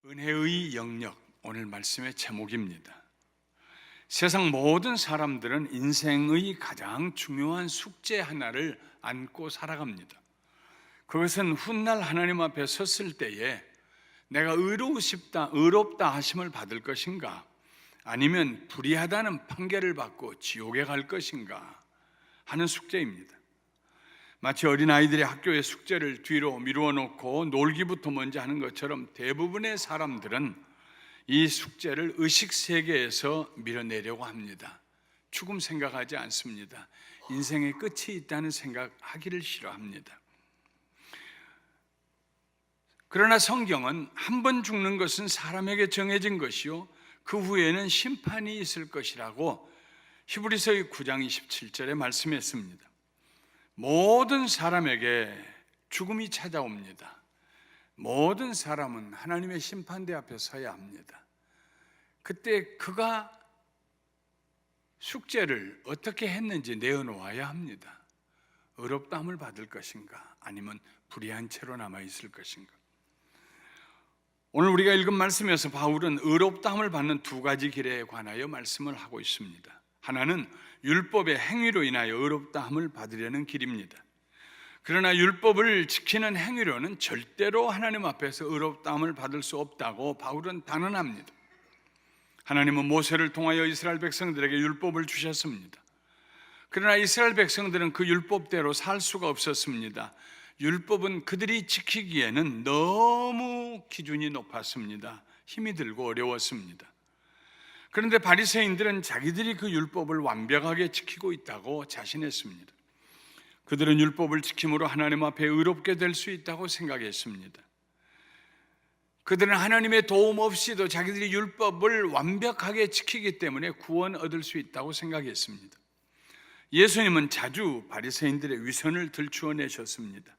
은혜의 영역, 오늘 말씀의 제목입니다. 세상 모든 사람들은 인생의 가장 중요한 숙제 하나를 안고 살아갑니다. 그것은 훗날 하나님 앞에 섰을 때에 내가 의롭다 하심을 받을 것인가, 아니면 불의하다는 판결을 받고 지옥에 갈 것인가 하는 숙제입니다. 마치 어린아이들이 학교의 숙제를 뒤로 미루어 놓고 놀기부터 먼저 하는 것처럼 대부분의 사람들은 이 숙제를 의식세계에서 밀어내려고 합니다. 죽음 생각하지 않습니다. 인생의 끝이 있다는 생각하기를 싫어합니다. 그러나 성경은 한 번 죽는 것은 사람에게 정해진 것이요 그 후에는 심판이 있을 것이라고 히브리서 9장 27절에 말씀했습니다. 모든 사람에게 죽음이 찾아옵니다. 모든 사람은 하나님의 심판대 앞에 서야 합니다. 그때 그가 숙제를 어떻게 했는지 내어놓아야 합니다. 의롭다함을 받을 것인가, 아니면 불의한 채로 남아있을 것인가. 오늘 우리가 읽은 말씀에서 바울은 의롭다함을 받는 두 가지 길에 관하여 말씀을 하고 있습니다. 하나는 율법의 행위로 인하여 의롭다함을 받으려는 길입니다. 그러나 율법을 지키는 행위로는 절대로 하나님 앞에서 의롭다함을 받을 수 없다고 바울은 단언합니다. 하나님은 모세를 통하여 이스라엘 백성들에게 율법을 주셨습니다. 그러나 이스라엘 백성들은 그 율법대로 살 수가 없었습니다. 율법은 그들이 지키기에는 너무 기준이 높았습니다. 힘이 들고 어려웠습니다. 그런데 바리새인들은 자기들이 그 율법을 완벽하게 지키고 있다고 자신했습니다. 그들은 율법을 지킴으로 하나님 앞에 의롭게 될 수 있다고 생각했습니다. 그들은 하나님의 도움 없이도 자기들이 율법을 완벽하게 지키기 때문에 구원 얻을 수 있다고 생각했습니다. 예수님은 자주 바리새인들의 위선을 들추어내셨습니다.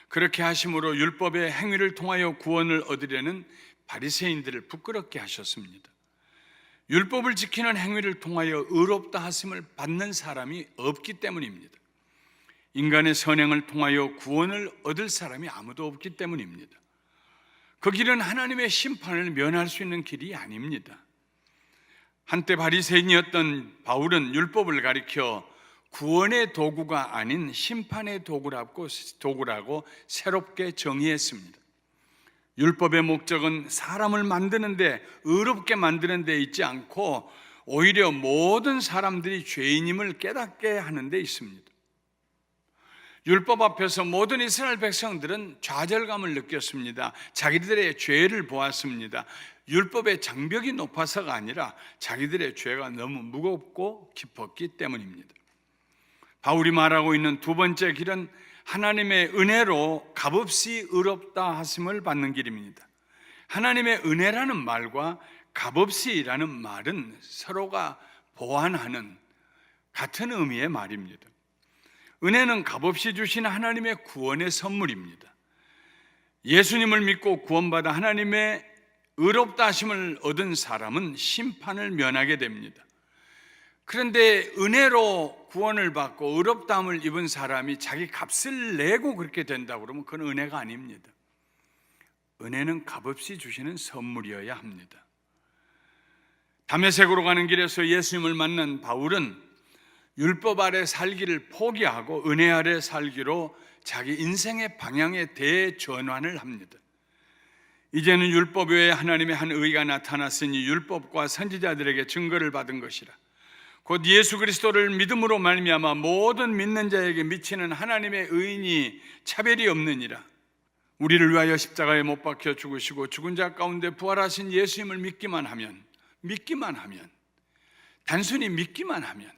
그렇게 하심으로 율법의 행위를 통하여 구원을 얻으려는 바리새인들을 부끄럽게 하셨습니다. 율법을 지키는 행위를 통하여 의롭다 하심을 받는 사람이 없기 때문입니다. 인간의 선행을 통하여 구원을 얻을 사람이 아무도 없기 때문입니다. 그 길은 하나님의 심판을 면할 수 있는 길이 아닙니다. 한때 바리새인이었던 바울은 율법을 가리켜 구원의 도구가 아닌 심판의 도구라고 새롭게 정의했습니다. 율법의 목적은 사람을 만드는데, 의롭게 만드는 데 있지 않고 오히려 모든 사람들이 죄인임을 깨닫게 하는 데 있습니다. 율법 앞에서 모든 이스라엘 백성들은 좌절감을 느꼈습니다. 자기들의 죄를 보았습니다. 율법의 장벽이 높아서가 아니라 자기들의 죄가 너무 무겁고 깊었기 때문입니다. 바울이 말하고 있는 두 번째 길은 하나님의 은혜로 값없이 의롭다 하심을 받는 길입니다. 하나님의 은혜라는 말과 값없이라는 말은 서로가 보완하는 같은 의미의 말입니다. 은혜는 값없이 주신 하나님의 구원의 선물입니다. 예수님을 믿고 구원받아 하나님의 의롭다 하심을 얻은 사람은 심판을 면하게 됩니다. 그런데 은혜로 구원을 받고 의롭다함을 입은 사람이 자기 값을 내고 그렇게 된다고 그러면 그건 은혜가 아닙니다. 은혜는 값없이 주시는 선물이어야 합니다. 다메섹으로 가는 길에서 예수님을 만난 바울은 율법 아래 살기를 포기하고 은혜 아래 살기로 자기 인생의 방향에 대전환을 합니다. 이제는 율법 외에 하나님의 한 의가 나타났으니 율법과 선지자들에게 증거를 받은 것이라. 곧 예수 그리스도를 믿음으로 말미암아 모든 믿는 자에게 미치는 하나님의 의인이 차별이 없느니라. 우리를 위하여 십자가에 못 박혀 죽으시고 죽은 자 가운데 부활하신 예수님을 믿기만 하면, 단순히 믿기만 하면,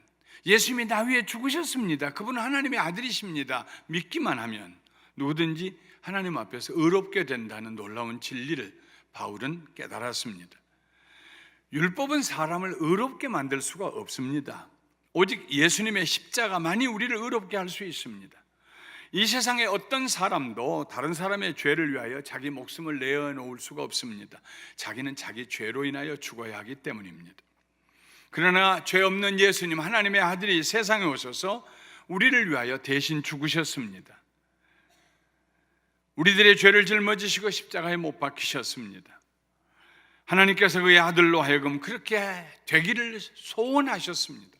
예수님이 나 위해 죽으셨습니다, 그분은 하나님의 아들이십니다, 믿기만 하면 누구든지 하나님 앞에서 의롭게 된다는 놀라운 진리를 바울은 깨달았습니다. 율법은 사람을 의롭게 만들 수가 없습니다. 오직 예수님의 십자가만이 우리를 의롭게 할 수 있습니다. 이 세상에 어떤 사람도 다른 사람의 죄를 위하여 자기 목숨을 내어놓을 수가 없습니다. 자기는 자기 죄로 인하여 죽어야 하기 때문입니다. 그러나 죄 없는 예수님, 하나님의 아들이 세상에 오셔서 우리를 위하여 대신 죽으셨습니다. 우리들의 죄를 짊어지시고 십자가에 못 박히셨습니다. 하나님께서 그의 아들로 하여금 그렇게 되기를 소원하셨습니다.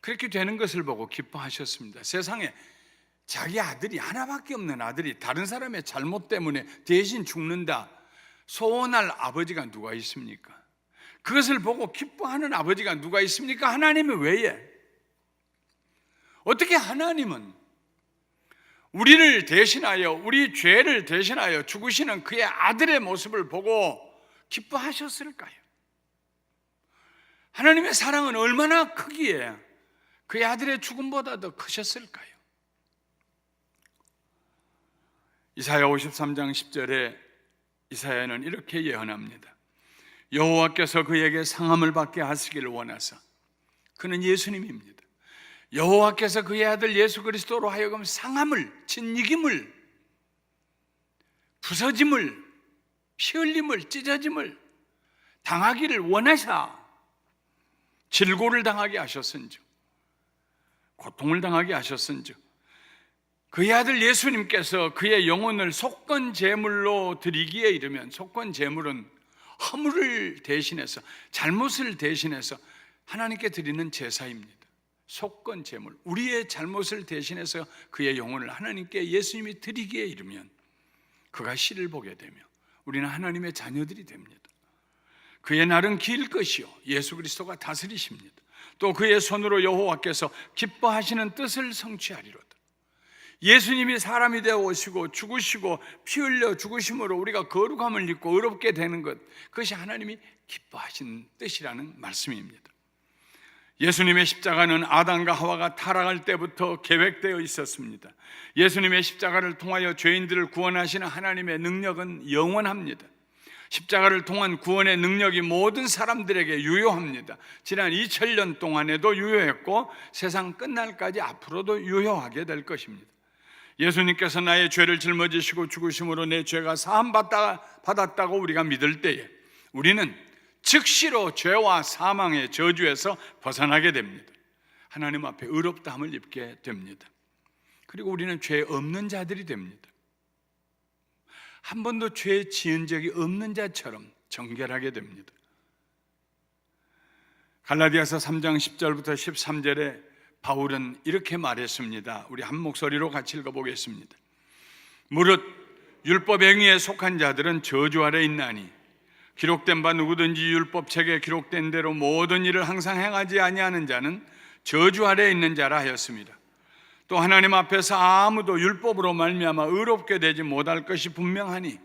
그렇게 되는 것을 보고 기뻐하셨습니다. 세상에 자기 아들이 하나밖에 없는 아들이 다른 사람의 잘못 때문에 대신 죽는다 소원할 아버지가 누가 있습니까? 그것을 보고 기뻐하는 아버지가 누가 있습니까? 하나님 외에. 어떻게 하나님은 우리를 대신하여, 우리 죄를 대신하여 죽으시는 그의 아들의 모습을 보고 기뻐하셨을까요? 하나님의 사랑은 얼마나 크기에 그의 아들의 죽음보다 더 크셨을까요? 이사야 53장 10절에 이사야는 이렇게 예언합니다. 여호와께서 그에게 상함을 받게 하시기를 원하사, 그는 예수님입니다. 여호와께서 그의 아들 예수 그리스도로 하여금 상함을, 짓이김을, 부서짐을, 피 흘림을, 찢어짐을 당하기를 원하사 질고를 당하게 하셨은즉, 고통을 당하게 하셨은즉, 그의 아들 예수님께서 그의 영혼을 속건 제물로 드리기에 이르면, 속건 제물은 허물을 대신해서, 잘못을 대신해서 하나님께 드리는 제사입니다. 속건 제물, 우리의 잘못을 대신해서 그의 영혼을 하나님께 예수님이 드리기에 이르면 그가 씨를 보게 되며 우리는 하나님의 자녀들이 됩니다. 그의 날은 길 것이요 예수 그리스도가 다스리십니다. 또 그의 손으로 여호와께서 기뻐하시는 뜻을 성취하리로다. 예수님이 사람이 되어 오시고 죽으시고 피 흘려 죽으심으로 우리가 거룩함을 입고 의롭게 되는 것, 그것이 하나님이 기뻐하시는 뜻이라는 말씀입니다. 예수님의 십자가는 아담과 하와가 타락할 때부터 계획되어 있었습니다. 예수님의 십자가를 통하여 죄인들을 구원하시는 하나님의 능력은 영원합니다. 십자가를 통한 구원의 능력이 모든 사람들에게 유효합니다. 지난 2000년 동안에도 유효했고 세상 끝날까지 앞으로도 유효하게 될 것입니다. 예수님께서 나의 죄를 짊어지시고 죽으심으로 내 죄가 사함받았다고 우리가 믿을 때에 우리는 즉시로 죄와 사망의 저주에서 벗어나게 됩니다. 하나님 앞에 의롭다함을 입게 됩니다. 그리고 우리는 죄 없는 자들이 됩니다. 한 번도 죄 지은 적이 없는 자처럼 정결하게 됩니다. 갈라디아서 3장 10절부터 13절에 바울은 이렇게 말했습니다. 우리 한 목소리로 같이 읽어보겠습니다. 무릇 율법 행위에 속한 자들은 저주 아래 있나니 기록된 바 누구든지 율법책에 기록된 대로 모든 일을 항상 행하지 아니하는 자는 저주 아래 있는 자라 하였습니다. 또 하나님 앞에서 아무도 율법으로 말미암아 의롭게 되지 못할 것이 분명하니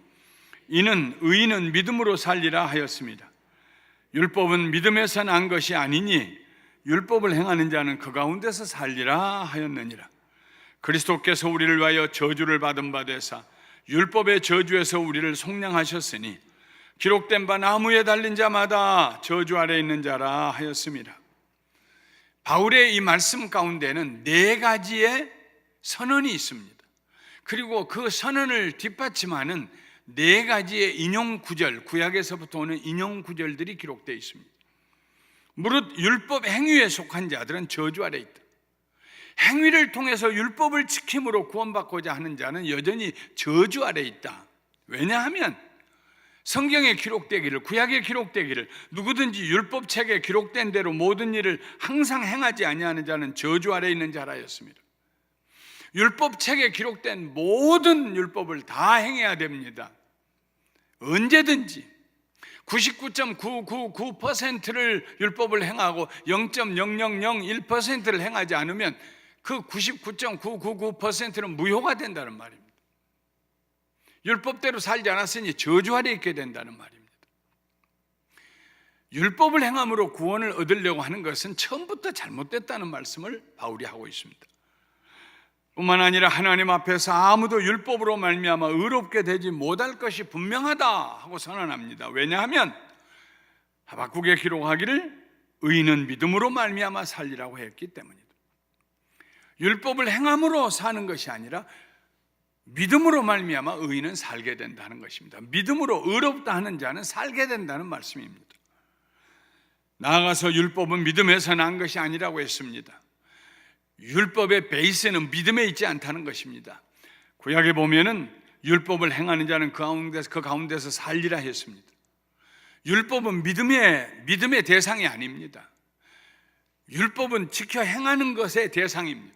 이는 의인은 믿음으로 살리라 하였습니다. 율법은 믿음에서 난 것이 아니니 율법을 행하는 자는 그 가운데서 살리라 하였느니라. 그리스도께서 우리를 위하여 저주를 받은 바 되사 율법의 저주에서 우리를 속량하셨으니 기록된 바 나무에 달린 자마다 저주 아래 있는 자라 하였습니다. 바울의 이 말씀 가운데는 4가지의 선언이 있습니다. 그리고 그 선언을 뒷받침하는 4가지의 인용 구절, 구약에서부터 오는 인용 구절들이 기록되어 있습니다. 무릇 율법 행위에 속한 자들은 저주 아래 있다. 행위를 통해서 율법을 지킴으로 구원받고자 하는 자는 여전히 저주 아래 있다. 왜냐하면 성경에 기록되기를, 구약에 기록되기를 누구든지 율법책에 기록된 대로 모든 일을 항상 행하지 아니하는 자는 저주 아래 있는 자라였습니다. 율법책에 기록된 모든 율법을 다 행해야 됩니다. 언제든지 99.999%를 율법을 행하고 0.0001%를 행하지 않으면 그 99.999%는 무효가 된다는 말입니다. 율법대로 살지 않았으니 저주 아래 있게 된다는 말입니다. 율법을 행함으로 구원을 얻으려고 하는 것은 처음부터 잘못됐다는 말씀을 바울이 하고 있습니다. 뿐만 아니라 하나님 앞에서 아무도 율법으로 말미암아 의롭게 되지 못할 것이 분명하다 하고 선언합니다. 왜냐하면 하박국에 기록하기를 의인은 믿음으로 말미암아 살리라고 했기 때문이다. 율법을 행함으로 사는 것이 아니라 믿음으로 말미암아 의인은 살게 된다는 것입니다. 믿음으로 의롭다 하는 자는 살게 된다는 말씀입니다. 나아가서 율법은 믿음에서 난 것이 아니라고 했습니다. 율법의 베이스는 믿음에 있지 않다는 것입니다. 구약에 보면은 율법을 행하는 자는 그 가운데서 살리라 했습니다. 율법은 믿음의 대상이 아닙니다. 율법은 지켜 행하는 것의 대상입니다.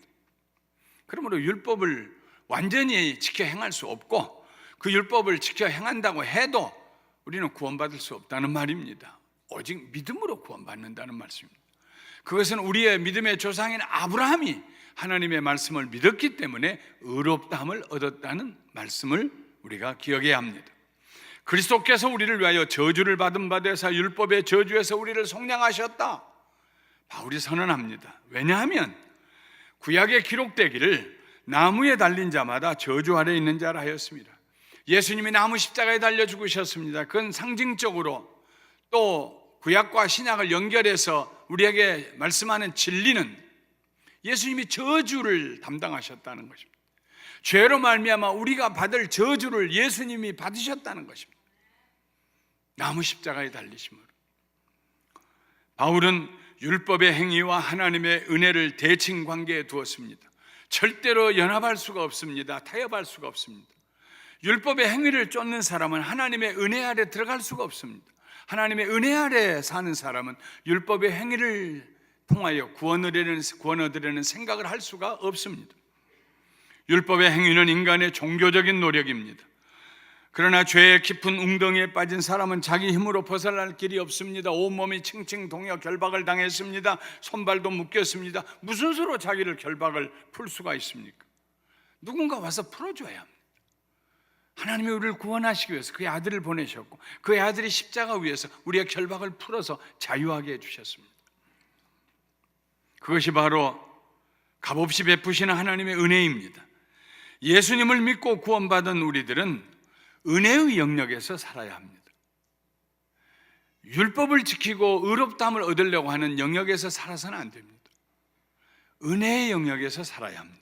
그러므로 율법을 완전히 지켜 행할 수 없고 그 율법을 지켜 행한다고 해도 우리는 구원받을 수 없다는 말입니다. 오직 믿음으로 구원받는다는 말씀입니다. 그것은 우리의 믿음의 조상인 아브라함이 하나님의 말씀을 믿었기 때문에 의롭다함을 얻었다는 말씀을 우리가 기억해야 합니다. 그리스도께서 우리를 위하여 저주를 받은 바 되사 율법의 저주에서 우리를 속량하셨다, 바울이 선언합니다. 왜냐하면 구약에 기록되기를 나무에 달린 자마다 저주 아래 있는 자라 하였습니다. 예수님이 나무 십자가에 달려 죽으셨습니다. 그건 상징적으로 또 구약과 신약을 연결해서 우리에게 말씀하는 진리는 예수님이 저주를 담당하셨다는 것입니다. 죄로 말미암아 우리가 받을 저주를 예수님이 받으셨다는 것입니다. 나무 십자가에 달리심으로. 바울은 율법의 행위와 하나님의 은혜를 대칭 관계에 두었습니다. 절대로 연합할 수가 없습니다. 타협할 수가 없습니다. 율법의 행위를 쫓는 사람은 하나님의 은혜 아래 들어갈 수가 없습니다. 하나님의 은혜 아래 사는 사람은 율법의 행위를 통하여 구원을 얻으려는 생각을 할 수가 없습니다. 율법의 행위는 인간의 종교적인 노력입니다. 그러나 죄의 깊은 웅덩이에 빠진 사람은 자기 힘으로 벗어날 길이 없습니다. 온몸이 칭칭 동여 결박을 당했습니다. 손발도 묶였습니다. 무슨 수로 자기를 결박을 풀 수가 있습니까? 누군가 와서 풀어줘야 합니다. 하나님이 우리를 구원하시기 위해서 그의 아들을 보내셨고 그의 아들이 십자가 위에서 우리의 결박을 풀어서 자유하게 해주셨습니다. 그것이 바로 값없이 베푸시는 하나님의 은혜입니다. 예수님을 믿고 구원받은 우리들은 은혜의 영역에서 살아야 합니다. 율법을 지키고 의롭다함을 얻으려고 하는 영역에서 살아서는 안 됩니다. 은혜의 영역에서 살아야 합니다.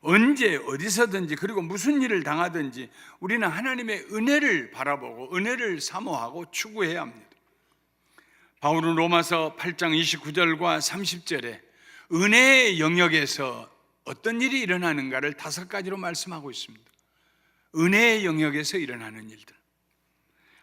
언제 어디서든지 그리고 무슨 일을 당하든지 우리는 하나님의 은혜를 바라보고 은혜를 사모하고 추구해야 합니다. 바울은 로마서 8장 29절과 30절에 은혜의 영역에서 어떤 일이 일어나는가를 5가지로 말씀하고 있습니다. 은혜의 영역에서 일어나는 일들,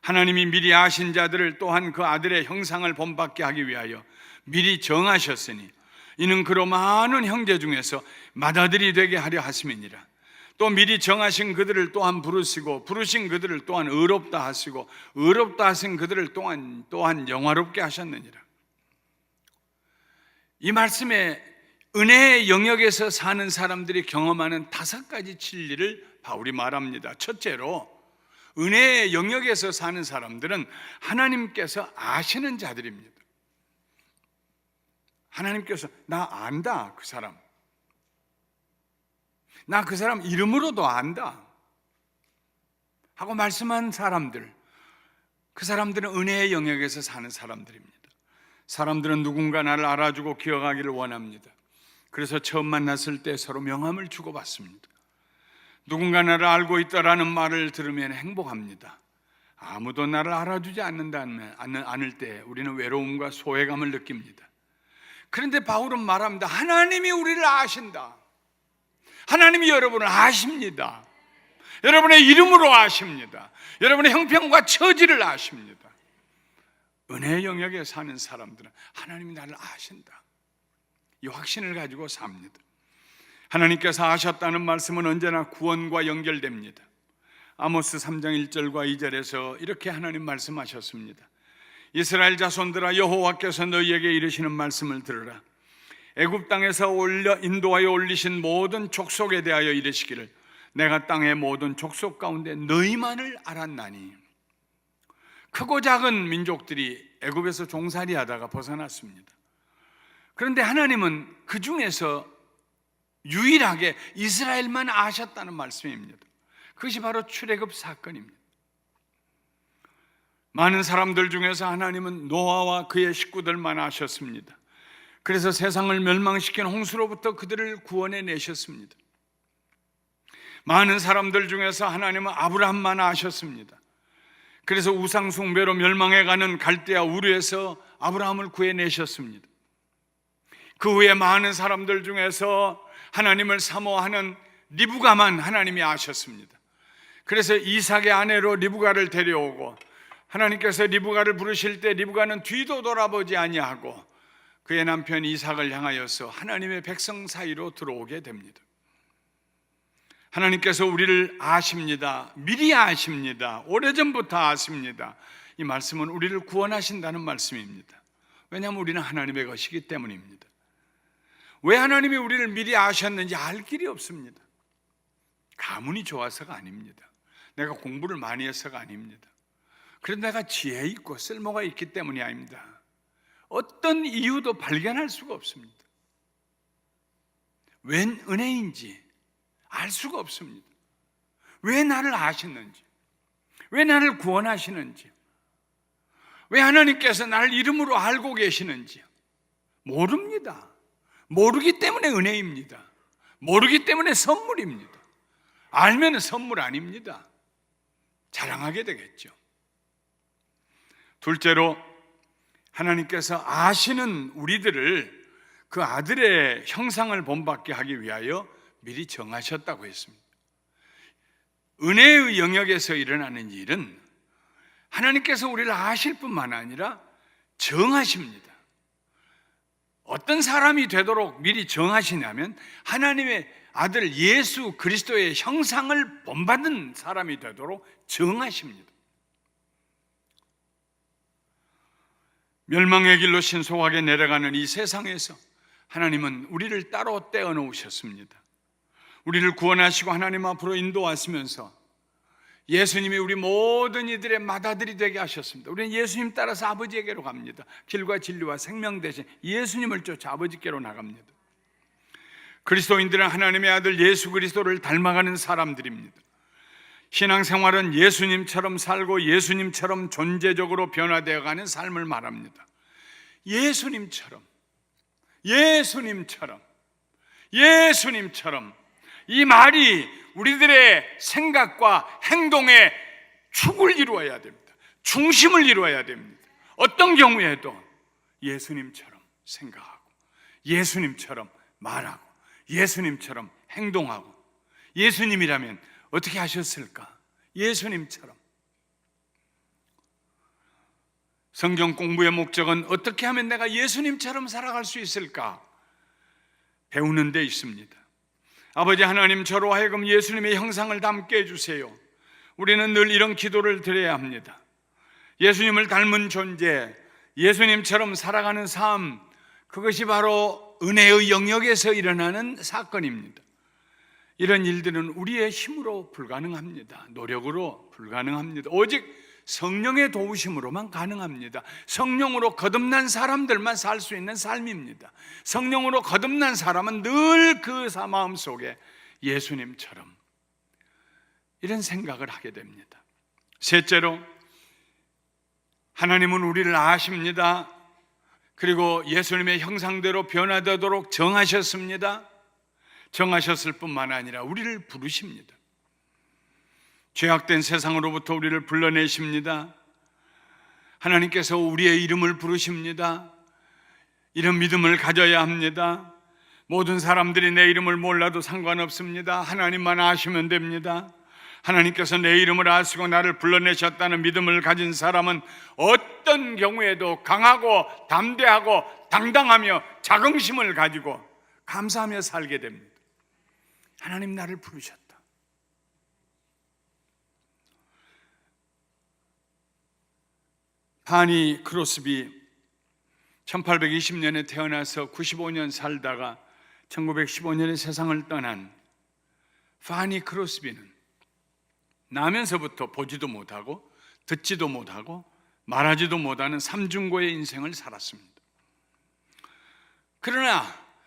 하나님이 미리 아신 자들을 또한 그 아들의 형상을 본받게 하기 위하여 미리 정하셨으니 이는 그로 많은 형제 중에서 맏아들이 되게 하려 하심이니라. 또 미리 정하신 그들을 또한 부르시고 부르신 그들을 또한 의롭다 하시고 의롭다 하신 그들을 또한 영화롭게 하셨느니라. 이 말씀에 은혜의 영역에서 사는 사람들이 경험하는 5가지 진리를 바울이 말합니다. 첫째로 은혜의 영역에서 사는 사람들은 하나님께서 아시는 자들입니다. 하나님께서 나 안다, 그 사람. 나 그 사람 이름으로도 안다 하고 말씀한 사람들, 그 사람들은 은혜의 영역에서 사는 사람들입니다. 사람들은 누군가 나를 알아주고 기억하기를 원합니다. 그래서 처음 만났을 때 서로 명함을 주고받습니다. 누군가 나를 알고 있다라는 말을 들으면 행복합니다. 아무도 나를 알아주지 않을 때 우리는 외로움과 소외감을 느낍니다. 그런데 바울은 말합니다. 하나님이 우리를 아신다. 하나님이 여러분을 아십니다. 여러분의 이름으로 아십니다. 여러분의 형편과 처지를 아십니다. 은혜의 영역에 사는 사람들은 하나님이 나를 아신다, 이 확신을 가지고 삽니다. 하나님께서 아셨다는 말씀은 언제나 구원과 연결됩니다. 아모스 3장 1절과 2절에서 이렇게 하나님 말씀하셨습니다. 이스라엘 자손들아, 여호와께서 너희에게 이르시는 말씀을 들으라. 애굽 땅에서 인도하여 올리신 모든 족속에 대하여 이르시기를 내가 땅의 모든 족속 가운데 너희만을 알았나니. 크고 작은 민족들이 애굽에서 종살이하다가 벗어났습니다. 그런데 하나님은 그 중에서 유일하게 이스라엘만 아셨다는 말씀입니다. 그것이 바로 출애굽 사건입니다. 많은 사람들 중에서 하나님은 노아와 그의 식구들만 아셨습니다. 그래서 세상을 멸망시킨 홍수로부터 그들을 구원해 내셨습니다. 많은 사람들 중에서 하나님은 아브라함만 아셨습니다. 그래서 우상 숭배로 멸망해가는 갈대아 우르에서 아브라함을 구해내셨습니다. 그 후에 많은 사람들 중에서 하나님을 사모하는 리브가만 하나님이 아셨습니다. 그래서 이삭의 아내로 리브가를 데려오고, 하나님께서 리브가를 부르실 때 리브가는 뒤도 돌아보지 아니하고 그의 남편 이삭을 향하여서 하나님의 백성 사이로 들어오게 됩니다. 하나님께서 우리를 아십니다. 미리 아십니다. 오래전부터 아십니다. 이 말씀은 우리를 구원하신다는 말씀입니다. 왜냐하면 우리는 하나님의 것이기 때문입니다. 왜 하나님이 우리를 미리 아셨는지 알 길이 없습니다. 가문이 좋아서가 아닙니다. 내가 공부를 많이 해서가 아닙니다. 그래도 내가 지혜 있고 쓸모가 있기 때문이 아닙니다. 어떤 이유도 발견할 수가 없습니다. 웬 은혜인지 알 수가 없습니다. 왜 나를 아시는지, 왜 나를 구원하시는지, 왜 하나님께서 나를 이름으로 알고 계시는지 모릅니다. 모르기 때문에 은혜입니다. 모르기 때문에 선물입니다. 알면 선물 아닙니다. 자랑하게 되겠죠. 둘째로, 하나님께서 아시는 우리들을 그 아들의 형상을 본받게 하기 위하여 미리 정하셨다고 했습니다. 은혜의 영역에서 일어나는 일은 하나님께서 우리를 아실 뿐만 아니라 정하십니다. 어떤 사람이 되도록 미리 정하시냐면 하나님의 아들 예수 그리스도의 형상을 본받은 사람이 되도록 정하십니다. 멸망의 길로 신속하게 내려가는 이 세상에서 하나님은 우리를 따로 떼어 놓으셨습니다. 우리를 구원하시고 하나님 앞으로 인도하시면서 예수님이 우리 모든 이들의 맏아들이 되게 하셨습니다. 우리는 예수님 따라서 아버지에게로 갑니다. 길과 진리와 생명 대신 예수님을 쫓아 아버지께로 나갑니다. 그리스도인들은 하나님의 아들 예수 그리스도를 닮아가는 사람들입니다. 신앙생활은 예수님처럼 살고 예수님처럼 존재적으로 변화되어가는 삶을 말합니다. 예수님처럼 이 말이 우리들의 생각과 행동의 축을 이루어야 됩니다. 중심을 이루어야 됩니다. 어떤 경우에도 예수님처럼 생각하고 예수님처럼 말하고 예수님처럼 행동하고, 예수님이라면 어떻게 하셨을까? 예수님처럼. 성경 공부의 목적은 어떻게 하면 내가 예수님처럼 살아갈 수 있을까? 배우는 데 있습니다. 아버지 하나님, 저로 하여금 예수님의 형상을 담게 해주세요. 우리는 늘 이런 기도를 드려야 합니다. 예수님을 닮은 존재, 예수님처럼 살아가는 삶, 그것이 바로 은혜의 영역에서 일어나는 사건입니다. 이런 일들은 우리의 힘으로 불가능합니다. 노력으로 불가능합니다. 오직 성령의 도우심으로만 가능합니다. 성령으로 거듭난 사람들만 살 수 있는 삶입니다. 성령으로 거듭난 사람은 늘 그 마음 속에 예수님처럼 이런 생각을 하게 됩니다. 셋째로, 하나님은 우리를 아십니다. 그리고 예수님의 형상대로 변화되도록 정하셨습니다. 정하셨을 뿐만 아니라 우리를 부르십니다. 죄악된 세상으로부터 우리를 불러내십니다. 하나님께서 우리의 이름을 부르십니다. 이런 믿음을 가져야 합니다. 모든 사람들이 내 이름을 몰라도 상관없습니다. 하나님만 아시면 됩니다. 하나님께서 내 이름을 아시고 나를 불러내셨다는 믿음을 가진 사람은 어떤 경우에도 강하고 담대하고 당당하며 자긍심을 가지고 감사하며 살게 됩니다. 하나님 나를 부르셨다. 파니 크로스비 1820년에 태어나서 95년 살다가 1915년에 세상을 떠난 파니 크로스비는 나면서부터 보지도 못하고 듣지도 못하고 말하지도 못하는 삼중고의 인생을 살았습니다. 그러나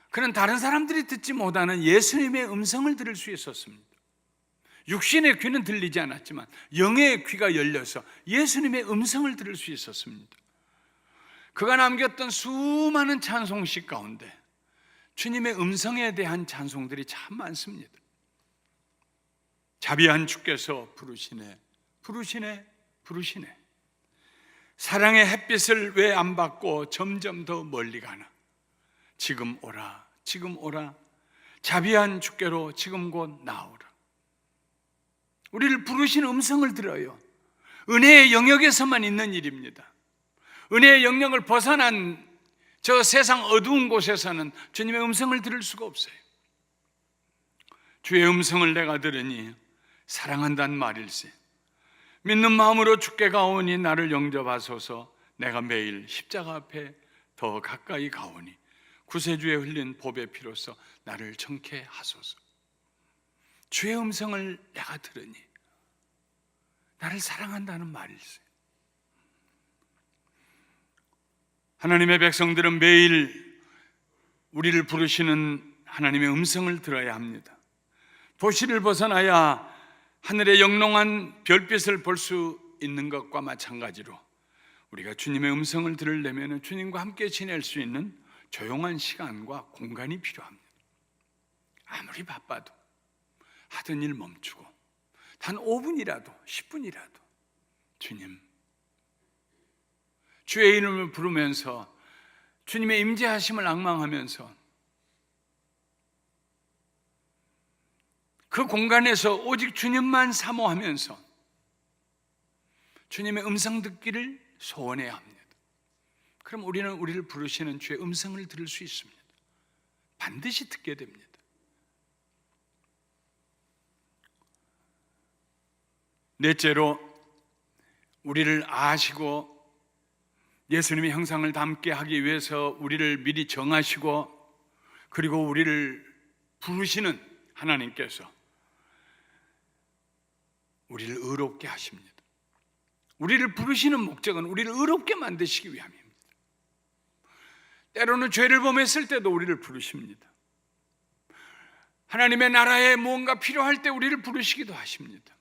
그는 다른 사람들이 듣지 못하는 예수님의 음성을 들을 수 있었습니다. 육신의 귀는 들리지 않았지만 영의 귀가 열려서 예수님의 음성을 들을 수 있었습니다. 그가 남겼던 수많은 찬송시 가운데 주님의 음성에 대한 찬송들이 참 많습니다. 자비한 주께서 부르시네, 부르시네, 부르시네. 사랑의 햇빛을 왜 안 받고 점점 더 멀리 가나. 지금 오라, 지금 오라. 자비한 주께로 지금 곧 나오라. 우리를 부르시는 음성을 들어요. 은혜의 영역에서만 있는 일입니다. 은혜의 영역을 벗어난 저 세상 어두운 곳에서는 주님의 음성을 들을 수가 없어요. 주의 음성을 내가 들으니 사랑한다는 말일세. 믿는 마음으로 주께 가오니 나를 영접하소서. 내가 매일 십자가 앞에 더 가까이 가오니 구세주에 흘린 보배 피로써 나를 정케 하소서. 주의 음성을 내가 들으니 나를 사랑한다는 말일세. 하나님의 백성들은 매일 우리를 부르시는 하나님의 음성을 들어야 합니다. 도시를 벗어나야 하늘의 영롱한 별빛을 볼 수 있는 것과 마찬가지로 우리가 주님의 음성을 들으려면 주님과 함께 지낼 수 있는 조용한 시간과 공간이 필요합니다. 아무리 바빠도 하던 일 멈추고 단 5분이라도 10분이라도 주님, 주의 이름을 부르면서 주님의 임재하심을 앙망하면서 그 공간에서 오직 주님만 사모하면서 주님의 음성 듣기를 소원해야 합니다. 그럼 우리는 우리를 부르시는 주의 음성을 들을 수 있습니다. 반드시 듣게 됩니다. 넷째로, 우리를 아시고 예수님의 형상을 닮게 하기 위해서 우리를 미리 정하시고 그리고 우리를 부르시는 하나님께서 우리를 의롭게 하십니다. 우리를 부르시는 목적은 우리를 의롭게 만드시기 위함입니다. 때로는 죄를 범했을 때도 우리를 부르십니다. 하나님의 나라에 무언가 필요할 때 우리를 부르시기도 하십니다.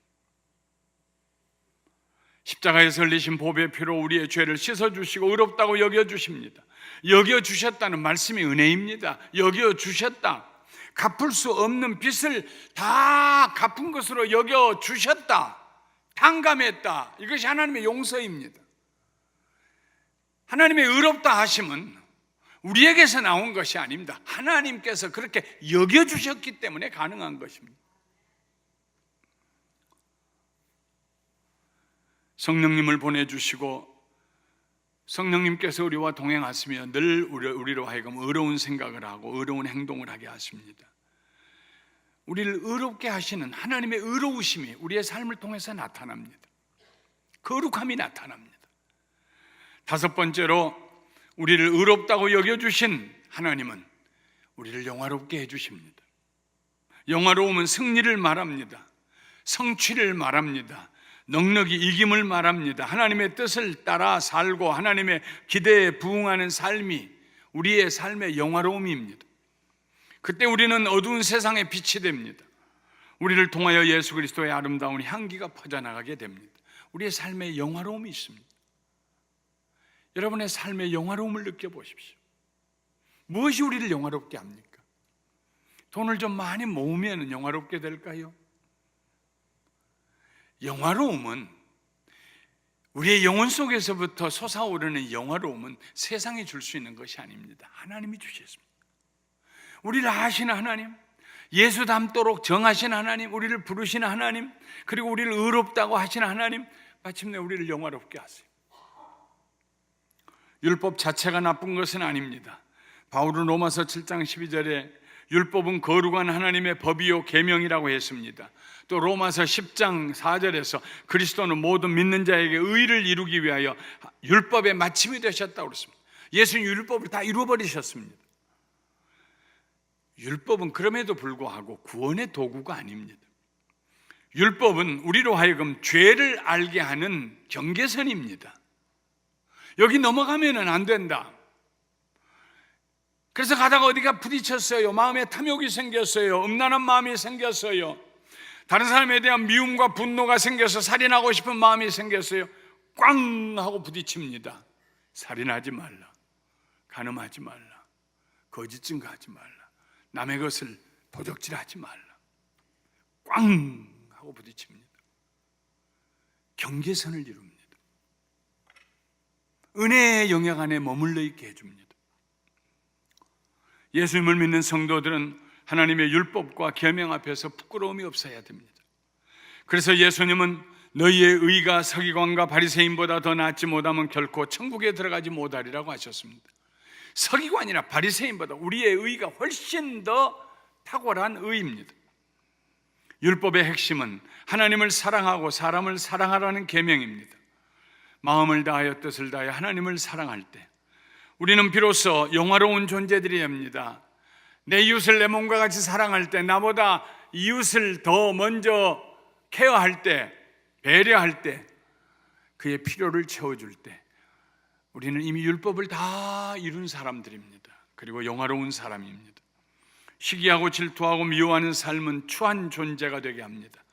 십자가에서 흘리신 보배의 피로 우리의 죄를 씻어주시고 의롭다고 여겨주십니다. 여겨주셨다는 말씀이 은혜입니다. 여겨주셨다, 갚을 수 없는 빚을 다 갚은 것으로 여겨주셨다, 탕감했다, 이것이 하나님의 용서입니다. 하나님의 의롭다 하심은 우리에게서 나온 것이 아닙니다. 하나님께서 그렇게 여겨주셨기 때문에 가능한 것입니다. 성령님을 보내주시고 성령님께서 우리와 동행하시며 늘 우리로 하여금 의로운 생각을 하고 의로운 행동을 하게 하십니다. 우리를 의롭게 하시는 하나님의 의로우심이 우리의 삶을 통해서 나타납니다. 거룩함이 나타납니다. 다섯 번째로, 우리를 의롭다고 여겨주신 하나님은 우리를 영화롭게 해주십니다. 영화로움은 승리를 말합니다. 성취를 말합니다. 넉넉히 이김을 말합니다. 하나님의 뜻을 따라 살고 하나님의 기대에 부응하는 삶이 우리의 삶의 영화로움입니다. 그때 우리는 어두운 세상의 빛이 됩니다. 우리를 통하여 예수 그리스도의 아름다운 향기가 퍼져나가게 됩니다. 우리의 삶에 영화로움이 있습니다. 여러분의 삶의 영화로움을 느껴보십시오. 무엇이 우리를 영화롭게 합니까? 돈을 좀 많이 모으면 영화롭게 될까요? 영화로움은, 우리의 영혼 속에서부터 솟아오르는 영화로움은 세상이 줄 수 있는 것이 아닙니다. 하나님이 주셨습니다. 우리를 아시는 하나님, 예수 닮도록 정하신 하나님, 우리를 부르시는 하나님, 그리고 우리를 의롭다고 하시는 하나님, 마침내 우리를 영화롭게 하세요. 율법 자체가 나쁜 것은 아닙니다. 바울은 로마서 7장 12절에 율법은 거룩한 하나님의 법이요 계명이라고 했습니다. 또 로마서 10장 4절에서 그리스도는 모든 믿는 자에게 의를 이루기 위하여 율법의 마침이 되셨다고 그랬습니다. 예수님 율법을 다 이루어버리셨습니다. 율법은 그럼에도 불구하고 구원의 도구가 아닙니다. 율법은 우리로 하여금 죄를 알게 하는 경계선입니다. 여기 넘어가면 안 된다. 그래서 가다가 어디가 부딪혔어요. 마음에 탐욕이 생겼어요. 음란한 마음이 생겼어요. 다른 사람에 대한 미움과 분노가 생겨서 살인하고 싶은 마음이 생겼어요. 꽝 하고 부딪힙니다. 살인하지 말라, 간음하지 말라, 거짓 증거하지 말라, 남의 것을 도적질하지 말라. 꽝 하고 부딪힙니다. 경계선을 이룹니다. 은혜의 영역 안에 머물러 있게 해줍니다. 예수님을 믿는 성도들은 하나님의 율법과 계명 앞에서 부끄러움이 없어야 됩니다. 그래서 예수님은 너희의 의가 서기관과 바리새인보다 더 낫지 못하면 결코 천국에 들어가지 못하리라고 하셨습니다. 서기관이나 바리새인보다 우리의 의가 훨씬 더 탁월한 의입니다. 율법의 핵심은 하나님을 사랑하고 사람을 사랑하라는 계명입니다. 마음을 다하여 뜻을 다하여 하나님을 사랑할 때 우리는 비로소 영화로운 존재들이 됩니다. 내 이웃을 내 몸과 같이 사랑할 때, 나보다 이웃을 더 먼저 케어할 때, 배려할 때, 그의 필요를 채워줄 때 우리는 이미 율법을 다 이룬 사람들입니다. 그리고 영화로운 사람입니다. 시기하고 질투하고 미워하는 삶은 추한 존재가 되게 합니다.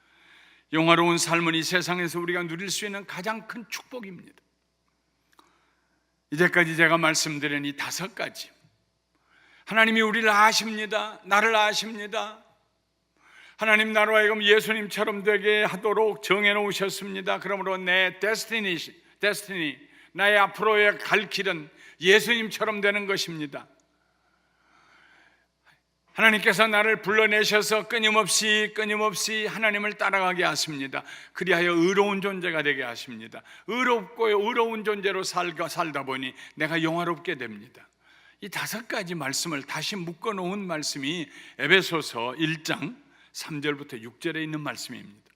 영화로운 삶은 이 세상에서 우리가 누릴 수 있는 가장 큰 축복입니다. 이제까지 제가 말씀드린 이 5가지, 하나님이 우리를 아십니다. 나를 아십니다. 하나님 나로 하여금 예수님처럼 되게 하도록 정해놓으셨습니다. 그러므로 내 데스티니, 나의 앞으로의 갈 길은 예수님처럼 되는 것입니다. 하나님께서 나를 불러내셔서 끊임없이 하나님을 따라가게 하십니다. 그리하여 의로운 존재가 되게 하십니다. 의로운 존재로 살다 보니 내가 영화롭게 됩니다. 이 5가지 말씀을 다시 묶어놓은 말씀이 에베소서 1장 3절부터 6절에 있는 말씀입니다.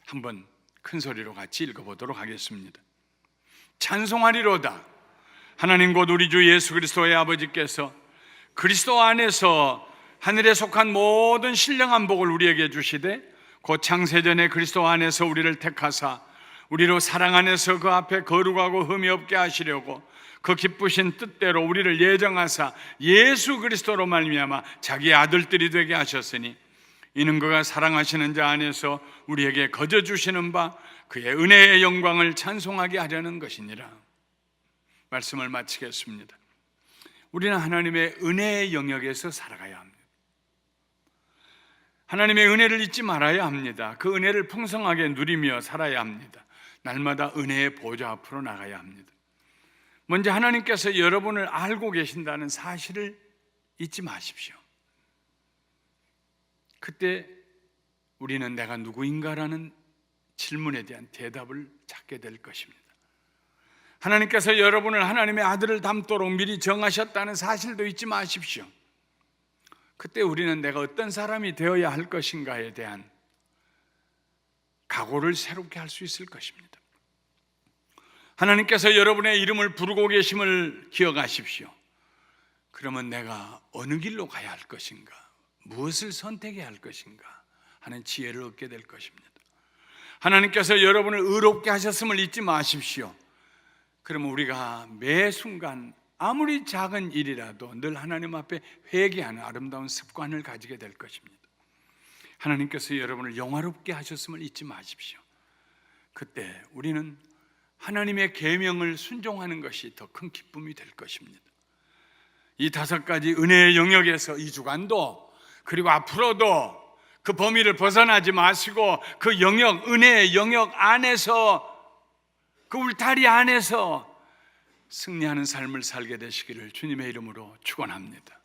한번 큰 소리로 같이 읽어보도록 하겠습니다. 찬송하리로다. 하나님 곧 우리 주 예수 그리스도의 아버지께서 그리스도 안에서 하늘에 속한 모든 신령한 복을 우리에게 주시되 곧 창세전에 그리스도 안에서 우리를 택하사 우리로 사랑 안에서 그 앞에 거룩하고 흠이 없게 하시려고 그 기쁘신 뜻대로 우리를 예정하사 예수 그리스도로 말미암아 자기의 아들들이 되게 하셨으니 이는 그가 사랑하시는 자 안에서 우리에게 거저 주시는 바 그의 은혜의 영광을 찬송하게 하려는 것이니라. 말씀을 마치겠습니다. 우리는 하나님의 은혜의 영역에서 살아가야 합니다. 하나님의 은혜를 잊지 말아야 합니다. 그 은혜를 풍성하게 누리며 살아야 합니다. 날마다 은혜의 보좌 앞으로 나가야 합니다. 먼저 하나님께서 여러분을 알고 계신다는 사실을 잊지 마십시오. 그때 우리는 내가 누구인가라는 질문에 대한 대답을 찾게 될 것입니다. 하나님께서 여러분을 하나님의 아들을 닮도록 미리 정하셨다는 사실도 잊지 마십시오. 그때 우리는 내가 어떤 사람이 되어야 할 것인가에 대한 각오를 새롭게 할 수 있을 것입니다. 하나님께서 여러분의 이름을 부르고 계심을 기억하십시오. 그러면 내가 어느 길로 가야 할 것인가, 무엇을 선택해야 할 것인가 하는 지혜를 얻게 될 것입니다. 하나님께서 여러분을 의롭게 하셨음을 잊지 마십시오. 그러면 우리가 매 순간 아무리 작은 일이라도 늘 하나님 앞에 회개하는 아름다운 습관을 가지게 될 것입니다. 하나님께서 여러분을 영화롭게 하셨음을 잊지 마십시오. 그때 우리는 하나님의 계명을 순종하는 것이 더 큰 기쁨이 될 것입니다. 이 5가지 은혜의 영역에서 이 주간도 그리고 앞으로도 그 범위를 벗어나지 마시고 그 영역, 은혜의 영역 안에서, 그 울타리 안에서 승리하는 삶을 살게 되시기를 주님의 이름으로 축원합니다.